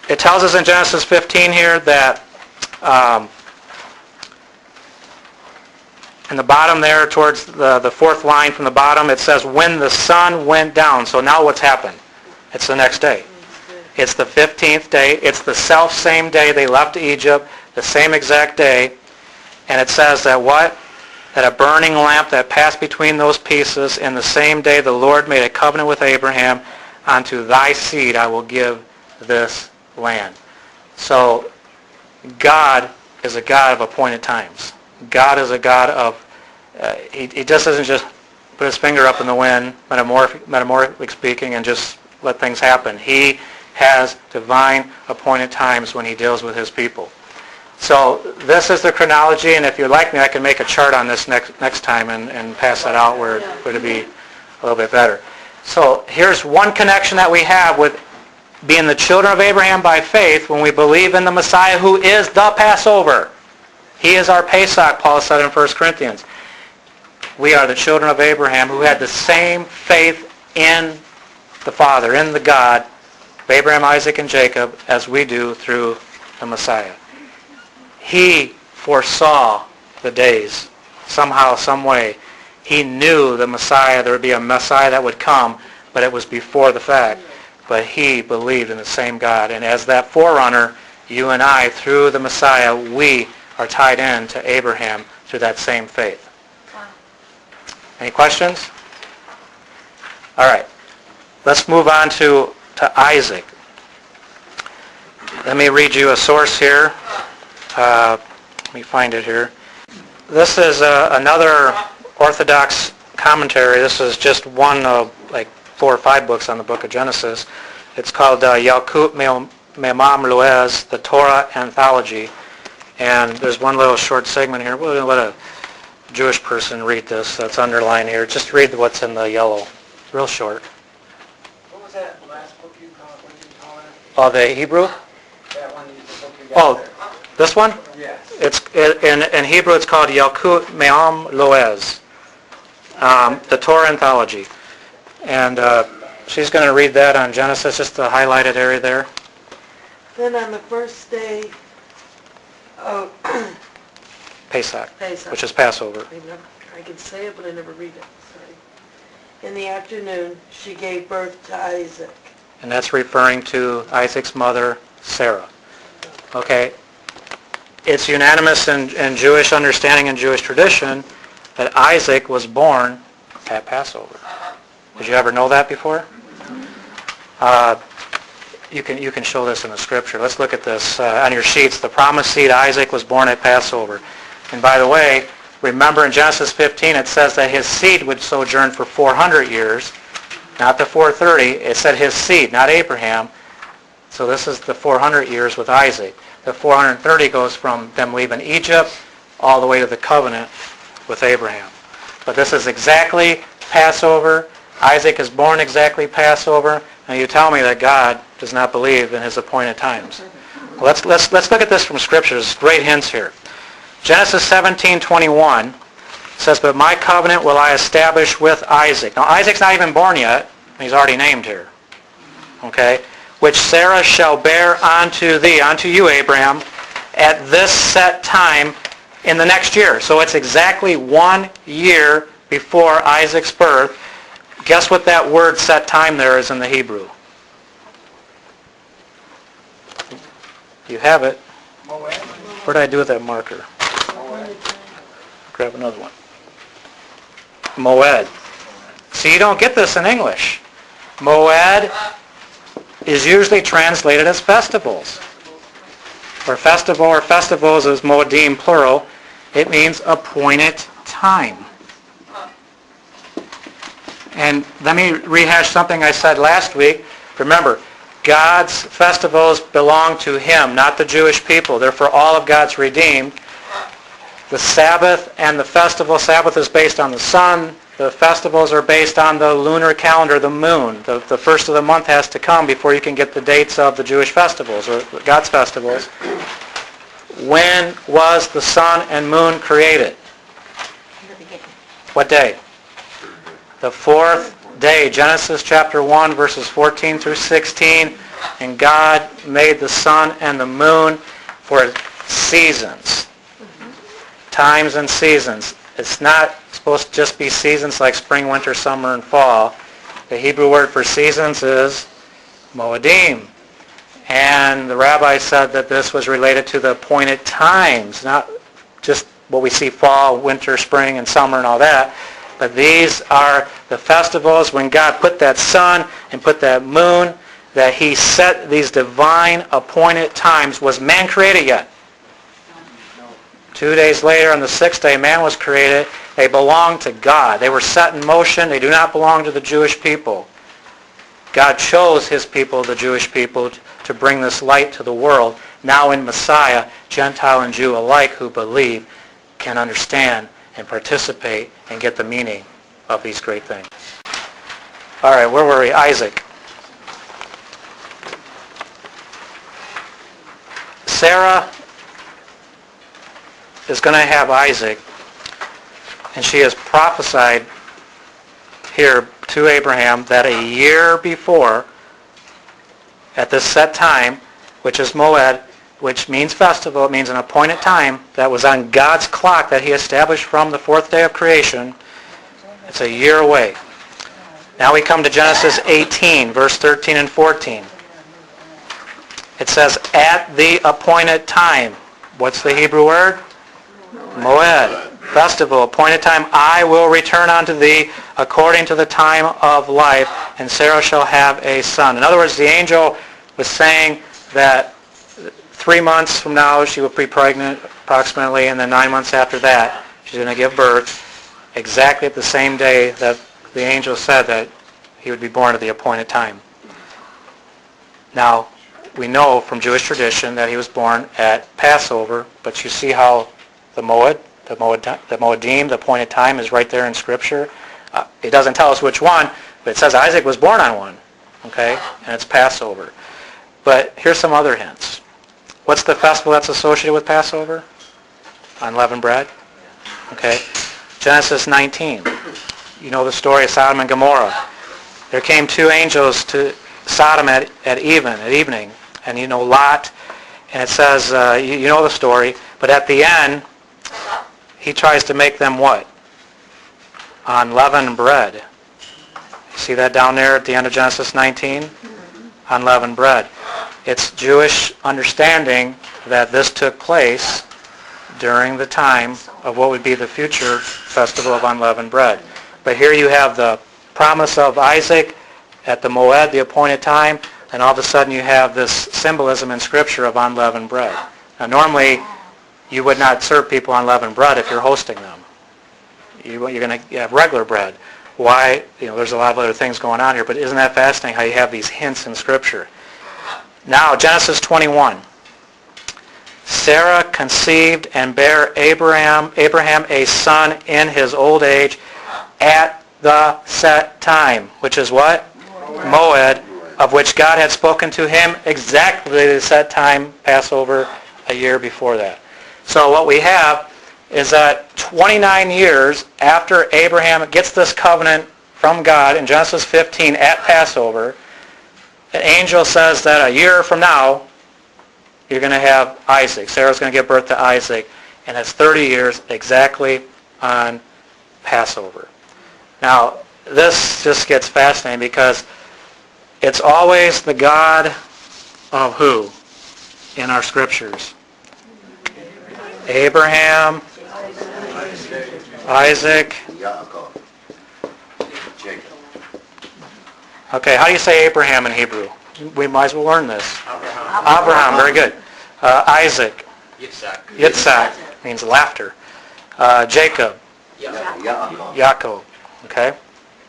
it tells us in Genesis 15 here that in the bottom there, towards the fourth line from the bottom, it says, when the sun went down. So now what's happened? It's the next day. It's the 15th day. It's the self-same day they left Egypt, the same exact day. And it says that what? That a burning lamp that passed between those pieces, in the same day the Lord made a covenant with Abraham, unto thy seed I will give this land. So God is a God of appointed times. God is a God of, he just doesn't just put his finger up in the wind, metaphorically speaking, and just let things happen. He has divine appointed times when he deals with his people. So this is the chronology, and if you'd like me, I can make a chart on this next time and pass that out where it would be a little bit better. So here's one connection that we have with being the children of Abraham by faith when we believe in the Messiah who is the Passover. He is our Pesach, Paul said in 1 Corinthians. We are the children of Abraham who had the same faith in the Father, in the God of Abraham, Isaac, and Jacob as we do through the Messiah. He foresaw the days, somehow, some way. He knew the Messiah, there would be a Messiah that would come, but it was before the fact. But he believed in the same God. And as that forerunner, you and I, through the Messiah, we are tied in to Abraham through that same faith. Any questions? All right. Let's move on to Isaac. Let me read you a source here. Let me find it here. This is another Orthodox commentary. This is just one of like 4 or 5 books on the book of Genesis. It's called Yalkut Me'amam Loez, the Torah Anthology. And there's one little short segment here. We're going to let a Jewish person read this. That's underlined here. Just read what's in the yellow. It's real short. What was that last book you called? What did you call it? Oh, the Hebrew? That one, the book you got there. This one? Yes. In Hebrew it's called Yalkut Me'am Loez, the Torah Anthology. And she's going to read that on Genesis, just the highlighted area there. Then on the first day of Pesach, which is Passover. I can say it, but I never read it. Sorry. In the afternoon, she gave birth to Isaac. And that's referring to Isaac's mother, Sarah. Okay. It's unanimous in Jewish understanding and Jewish tradition that Isaac was born at Passover. Did you ever know that before? You can show this in the scripture. Let's look at this on your sheets. The promised seed Isaac was born at Passover. And by the way, remember in Genesis 15 it says that his seed would sojourn for 400 years, not the 430. It said his seed, not Abraham. So this is the 400 years with Isaac. The 430 goes from them leaving Egypt all the way to the covenant with Abraham. But this is exactly Passover. Isaac is born exactly Passover. Now you tell me that God does not believe in his appointed times. Well, let's look at this from Scripture. There's great hints here. Genesis 17:21 says, "But my covenant will I establish with Isaac." Now Isaac's not even born yet. He's already named here. Okay? "Which Sarah shall bear unto thee," unto you, Abraham, "at this set time in the next year." So it's exactly 1 year before Isaac's birth. Guess what that word set time there is in the Hebrew? You have it. Where did I do with that marker? Grab another one. Moed. See, you don't get this in English. Moed is usually translated as festivals. Or festival or festivals is moedim plural. It means appointed time. And let me rehash something I said last week. Remember, God's festivals belong to Him, not the Jewish people. They're for all of God's redeemed. The Sabbath and the festival, Sabbath is based on the sun. The festivals are based on the lunar calendar, the moon. The first of the month has to come before you can get the dates of the Jewish festivals, or God's festivals. When was the sun and moon created? What day? The 4th day. Genesis chapter 1, verses 14 through 16. And God made the sun and the moon for seasons. Times and seasons. It's not supposed to just be seasons like spring, winter, summer, and fall. The Hebrew word for seasons is moedim. And the rabbi said that this was related to the appointed times, not just what we see fall, winter, spring, and summer and all that. But these are the festivals when God put that sun and put that moon, that he set these divine appointed times. Was man created yet? 2 days later, on the sixth day, man was created. They belong to God. They were set in motion. They do not belong to the Jewish people. God chose his people, the Jewish people, to bring this light to the world. Now in Messiah, Gentile and Jew alike who believe can understand and participate and get the meaning of these great things. All right, where were we? Isaac. Sarah is going to have Isaac, and she has prophesied here to Abraham that a year before, at this set time, which is Moed, which means festival, it means an appointed time that was on God's clock that he established from the fourth day of creation. It's a year away. Now we come to Genesis 18, verse 13 and 14. It says, at the appointed time. What's the Hebrew word? Moed. Festival, appointed time. I will return unto thee according to the time of life, and Sarah shall have a son. In other words, the angel was saying that 3 months from now she will be pregnant approximately, and then 9 months after that she's going to give birth, exactly at the same day that the angel said that he would be born at the appointed time. Now, we know from Jewish tradition that he was born at Passover, but you see how the Moedim, the appointed time, is right there in Scripture. It doesn't tell us which one, but it says Isaac was born on one, okay? And it's Passover. But here's some other hints. What's the festival that's associated with Passover? Unleavened bread, okay? Genesis 19. You know the story of Sodom and Gomorrah. There came 2 angels to Sodom at evening, and you know Lot, and it says, you know the story, but at the end, he tries to make them what? Unleavened bread. You see that down there at the end of Genesis 19? Unleavened bread. It's Jewish understanding that this took place during the time of what would be the future festival of unleavened bread. But here you have the promise of Isaac at the Moed, the appointed time, and all of a sudden you have this symbolism in Scripture of unleavened bread. Now normally you would not serve people unleavened bread if you're hosting them. You're going to have regular bread. Why? There's a lot of other things going on here, but isn't that fascinating how you have these hints in Scripture? Now, Genesis 21. Sarah conceived and bare Abraham a son in his old age at the set time, which is what? Moed, of which God had spoken to him exactly the set time, Passover, a year before that. So what we have is that 29 years after Abraham gets this covenant from God in Genesis 15 at Passover, the angel says that a year from now, you're going to have Isaac. Sarah's going to give birth to Isaac, and it's 30 years exactly on Passover. Now, this just gets fascinating because it's always the God of who in our Scriptures? Abraham, Isaac. Okay, how do you say Abraham in Hebrew? We might as well learn this. Abraham, very good. Isaac. Yitzhak means laughter. Jacob. Yaakov. Okay.